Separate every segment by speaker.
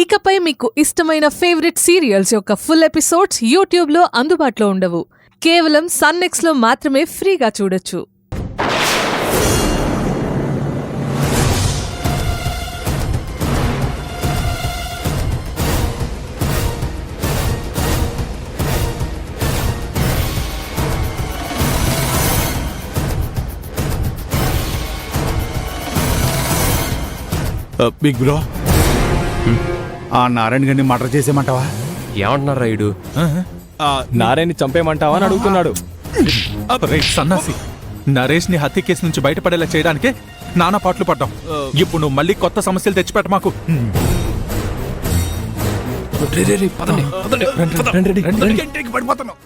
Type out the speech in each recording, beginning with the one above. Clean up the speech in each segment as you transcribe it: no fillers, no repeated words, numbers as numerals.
Speaker 1: ఇకపై మీకు ఇష్టమైన ఫేవరెట్ సీరియల్స్ యొక్క ఫుల్ ఎపిసోడ్స్ యూట్యూబ్లో అందుబాటులో ఉండవు. కేవలం సన్నెక్స్లో మాత్రమే ఫ్రీగా చూడొచ్చు.
Speaker 2: బిగ్ బ్రో, ఆ నారాయణ గారిని మర్డర్ చేసేమంటావా?
Speaker 3: ఏమంటున్నారు రాయుడు?
Speaker 4: నారాయణని చంపేయమంటావా అని అడుగుతున్నాడు.
Speaker 5: సన్నాసి, నరేష్ ని హత్య కేసు నుంచి బయటపడేలా చేయడానికే నానా పాటలు పడ్డాం. ఇప్పుడు నువ్వు మళ్ళీ కొత్త సమస్యలు తెచ్చిపెట్ట మాకు.
Speaker 2: పడిపోతున్నావు.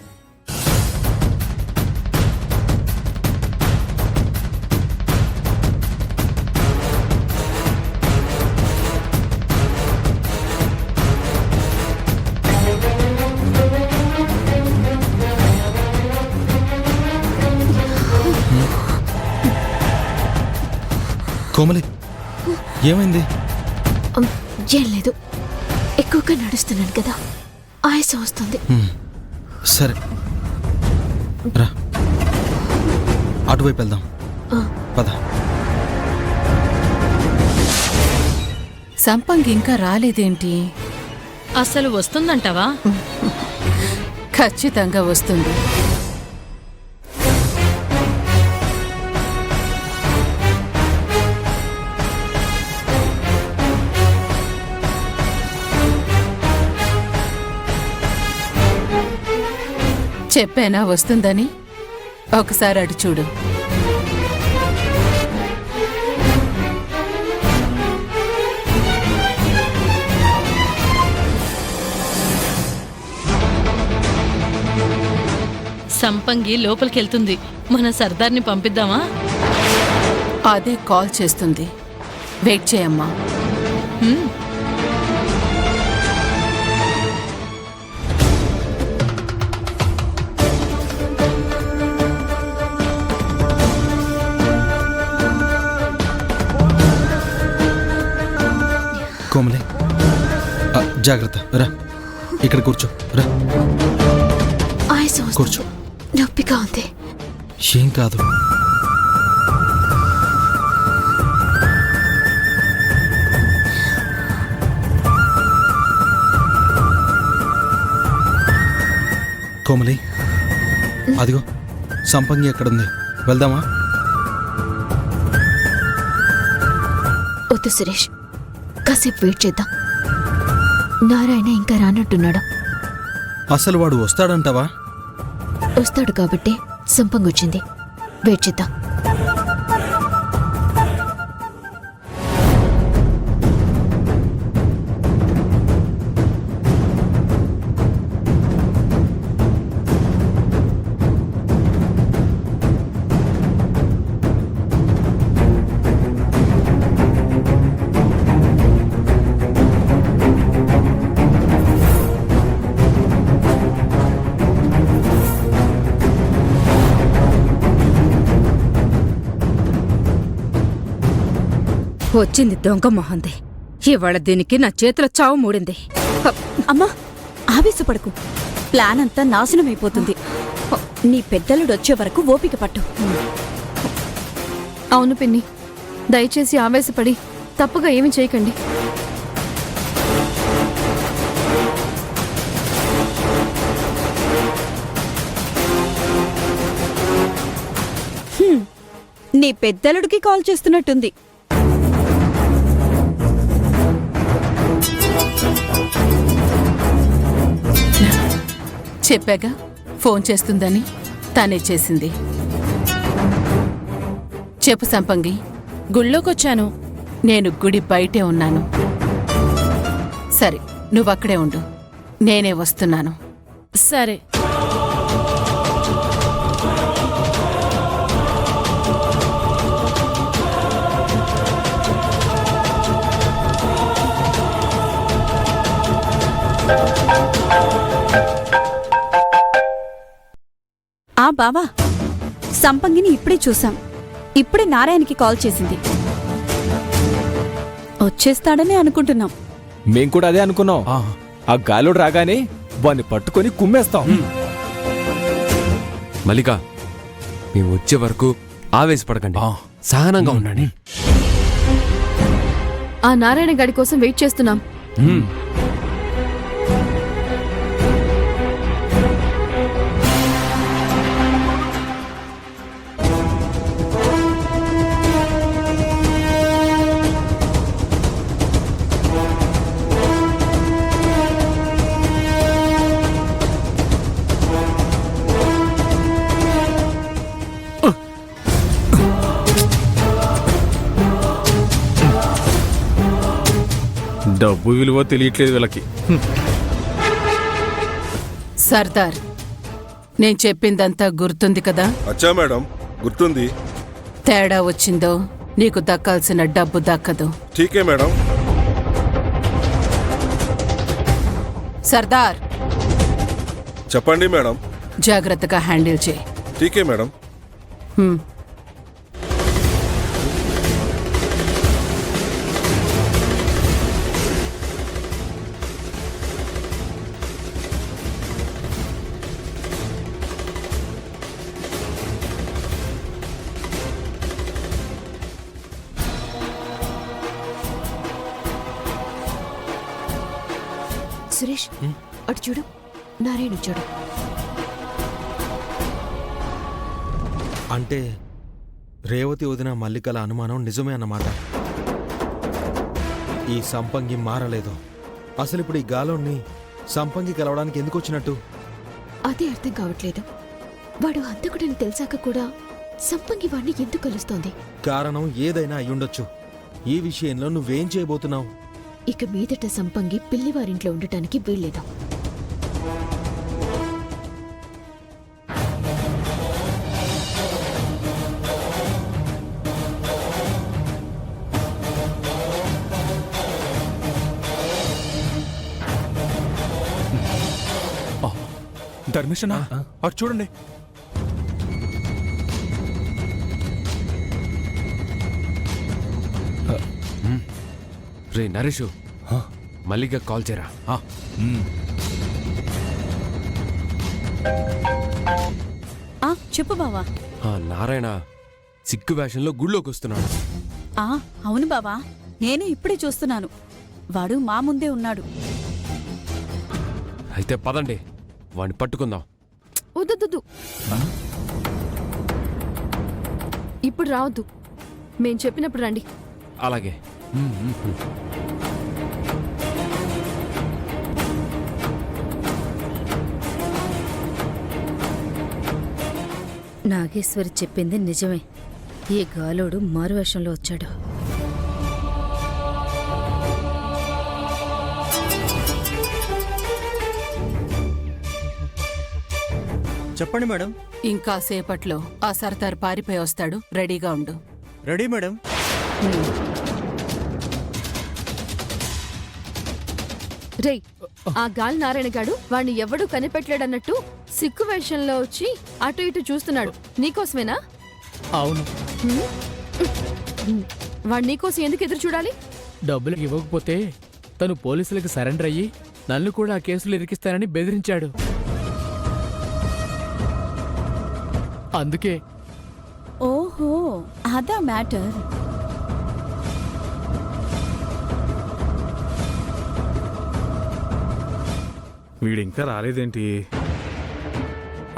Speaker 6: కోమలి, ఏమైంది?
Speaker 7: ఏం లేదు, ఎక్కువగా నడుస్తున్నాను కదా, ఆయాసం వస్తుంది.
Speaker 6: సరే రా, అటువైపు వెళ్దాం. పద.
Speaker 8: సంపంగి ఇంకా రాలేదేంటి?
Speaker 9: అసలు వస్తుందంటావా?
Speaker 8: ఖచ్చితంగా వస్తుంది. చెప్పానా వస్తుందని? ఒకసారి అటు చూడు.
Speaker 9: సంపంగి లోపలికెళ్తుంది. మన సర్దార్ని పంపిద్దామా?
Speaker 8: అదే కాల్ చేస్తుంది. వెయిట్ చేయమ్మా.
Speaker 6: కోమలి, జాగ్రత్త. రా, ఇక్కడ కూర్చో. రా,
Speaker 7: ఆయాసం
Speaker 6: కూర్చో.
Speaker 7: నొప్పిగా ఉంది.
Speaker 6: ఏం కాదు. కోమలి, అదిగో సంపంగి ఎక్కడుంది, వెళ్దామా?
Speaker 7: వద్దు సురేష్, కాసేపు వెయిట్ చేద్దాం. నారాయణ ఇంకా రానట్టున్నాడు.
Speaker 6: అసలు వాడు వస్తాడంటావా?
Speaker 7: వస్తాడు కాబట్టి సంపంగొచ్చింది. వెయిట్ చేద్దాం.
Speaker 10: వచ్చింది దొంగ మొహంది. ఇవాళ దీనికి నా చేతుల చావు మూడింది.
Speaker 11: అమ్మా, ఆవేశపడకు. ప్లాన్ అంతా నాశనమైపోతుంది. నీ పెద్దలుడొచ్చే వరకు ఓపిక పట్టు.
Speaker 12: అవును పిన్ని, దయచేసి ఆవేశపడి తప్పుగా ఏమి చేయకండి.
Speaker 11: నీ పెద్దలుడికి కాల్ చేస్తున్నట్టుంది.
Speaker 8: చెప్పాగా ఫోన్ చేస్తుందని. తానే చేసింది. చెప్పు సంపంగి.
Speaker 9: గుళ్ళోకొచ్చాను.
Speaker 8: నేను గుడి బయటే ఉన్నాను. సరే, నువ్వక్కడే ఉండు, నేనే వస్తున్నాను.
Speaker 9: సరే.
Speaker 11: ఆ బావా, సంపంగిని ఇప్పుడే చూసాం. ఇప్పుడే నారాయణకి కాల్ చేసింది. వచ్చేస్తాడని అనుకుంటున్నాం.
Speaker 4: మేం కూడా అదే అనుకున్నాం. ఆ గాలోడు రాగానే వాణ్ణి పట్టుకొని కుమ్మేస్తాం.
Speaker 3: మల్లిక, మేము వచ్చే వరకు ఆవేశపడకండి, సహనంగా ఉండండి.
Speaker 12: ఆ నారాయణ గాడి కోసం వెయిట్ చేస్తున్నాం.
Speaker 5: డబ్బు విలువ తెలియట్లేదు వీళ్ళకి.
Speaker 8: సర్దార్, నేను చెప్పిందంతా గుర్తుంది కదా?
Speaker 13: అచ్చా మేడం, గుర్తుంది.
Speaker 8: తేడా వచ్చిందో నీకు దక్కాల్సిన డబ్బు దక్కదు.
Speaker 13: ఠీకే మేడం.
Speaker 8: సర్దార్,
Speaker 13: చెప్పండి మేడం.
Speaker 8: జాగ్రత్తగా హ్యాండిల్ చేయి.
Speaker 13: ఠీకే మేడం.
Speaker 7: సురేష్, అటు చూడు, నారాయణ వచ్చాడు.
Speaker 6: అంటే రేవతి వదిన మల్లికల అనుమానం నిజమే అన్నమాట. ఈ సంపంగి మారలేదు. అసలు ఇప్పుడు ఈ గాలోని సంపంగి కలవడానికి ఎందుకు వచ్చినట్టు?
Speaker 7: అదే అర్థం కావట్లేదు. వాడు హంతకుడని తెలిసాక కూడా సంపంగి వాడిని ఎందుకు కలుస్తోంది?
Speaker 6: కారణం ఏదైనా అయ్యుండొచ్చు. ఈ విషయంలో నువ్వేం చేయబోతున్నావు?
Speaker 7: ఇక మీదట సంపంగి పిల్లివారింట్లో ఉండటానికి వీల్లేదు.
Speaker 5: ధర్మేశనా, అటు చూడండి.
Speaker 3: రే నరేషు, మల్లిక కాల్ చేయరా.
Speaker 11: చెప్పు బావా.
Speaker 3: నారాయణ సిక్కు వేషంలో గుళ్ళోకి వస్తున్నాడు.
Speaker 11: అవును బావా, నేను ఇప్పుడే చూస్తున్నాను. వాడు మా ముందే ఉన్నాడు.
Speaker 3: అయితే పదండి, వాడిని పట్టుకుందాం.
Speaker 12: వద్దు, ఇప్పుడు రావద్దు. మేం చెప్పినప్పుడు రండి.
Speaker 3: అలాగే.
Speaker 10: నాగేశ్వరి చెప్పింది నిజమే. ఈ గాలోడు మారువేషంలో వచ్చాడు.
Speaker 6: చెప్పండి మేడం.
Speaker 8: ఇంకా సేపట్లో ఆ సర్దార్ పారిపోయి వస్తాడు. రెడీగా ఉండు.
Speaker 6: Ready madam.
Speaker 12: రేయ్, ఆ గాలి నారాయణ గాడు వాడిని ఎవడూ కనిపెట్టలేడన్నట్టు సిక్కు వేషంలో వచ్చి అటు ఇటు చూస్తున్నాడు. నీకోసమేనా?
Speaker 4: అవును.
Speaker 12: వాడు నీకోసం ఎందుకు ఎదురు చూడాలి?
Speaker 4: డబ్బులు ఇవ్వకపోతే తను పోలీసులకు సరెండర్ అయ్యి నన్ను కూడా ఆ కేసులు ఇరికిస్తానని బెదిరించాడు. అందుకే.
Speaker 11: ఓహో, అదా మ్యాటర్.
Speaker 5: వీడింకా రాలేదేంటి?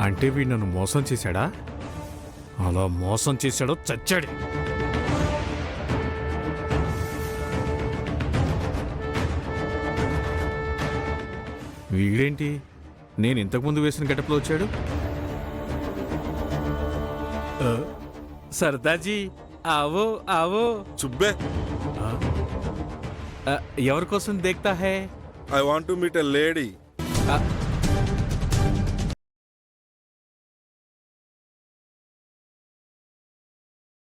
Speaker 5: అంటే వీడు నన్ను మోసం చేశాడా? అలా మోసం చేశాడో చచ్చాడు. వీడేంటి నేను ఇంతకుముందు వేసిన గెటప్లో వచ్చాడు? సర్దార్జీ, ఆవో ఆవో.
Speaker 13: చుబ్బే.
Speaker 5: ఎవరి కోసం దేక్తా హై?
Speaker 13: I want to meet a lady.